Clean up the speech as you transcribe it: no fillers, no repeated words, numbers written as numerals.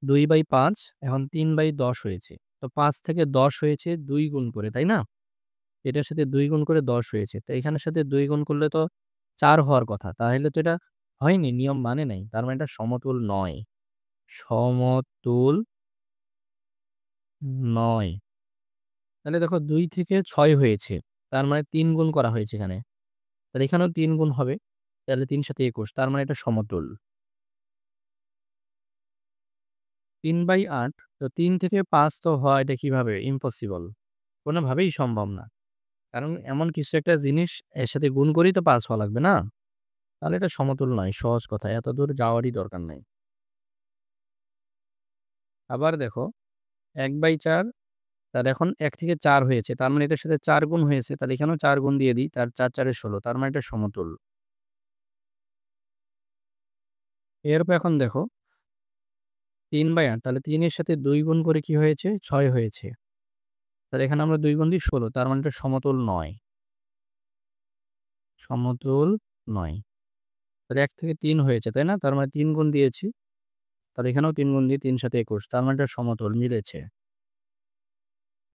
2/5 এখন 3/10 হয়েছে। তো 5 থেকে 10 হয়েছে 2 গুণ করে, তাই না? এটার সাথে 2 গুণ করে 10 হয়েছে। তো এখানের সাথে 2 গুণ করলে তো 4 হওয়ার কথা। তাহলে তো এটা হয়নি, নিয়ম মানে নাই। তার মানে এটা সমতুল নয়। সমতুল নয়। তাহলে দেখো 2 থেকে 6 হয়েছে। তার মানে 3 গুণ করা হয়েছে এখানে। তাহলে এখানেও 3 গুণ হবে। তাহলে ৩ সাথে ২১, তার মানে এটা সমতুল। ৩/৮, তো ৩ থেকে ৫ তো হয় এটা কিভাবে? ইম্পসিবল। কোনোভাবেই সম্ভব না। কারণ এমন কিছু একটা জিনিস এর সাথে গুণ করেই তো ৫ হওয়া লাগবে না? তাহলে এটা সমতুল নয়। সহজ কথা। এতদূর যাওয়ারই দরকার নাই। আবার দেখো ১/৪, তার এখন ১ থেকে ৪ হয়েছে। তার মানে এটার সাথে ৪ গুণ হয়েছে। তাহলে এখানেও ৪ গুণ দিয়ে দিই। তার ৪ ৪ এ ১৬, তার মানে এটা সমতুল। এরপর এখন দেখো ৩/৮, তাহলে ৩ এর সাথে ২ গুণ করে কি হয়েছে? ৬ হয়েছে। তাহলে এখানে আমরা ২ গুণ দিই ১৬, তার মানে এটা সমতুল নয়। সমতুল নয়। তাহলে ১ থেকে ৩ হয়েছে, তাই না? তার মানে ৩ গুণ দিয়েছি। তাহলে এখানেও ৩ গুণ দিয়ে ৩ সাথে ২১, তার মানে এটা সমতুল, মিলেছে।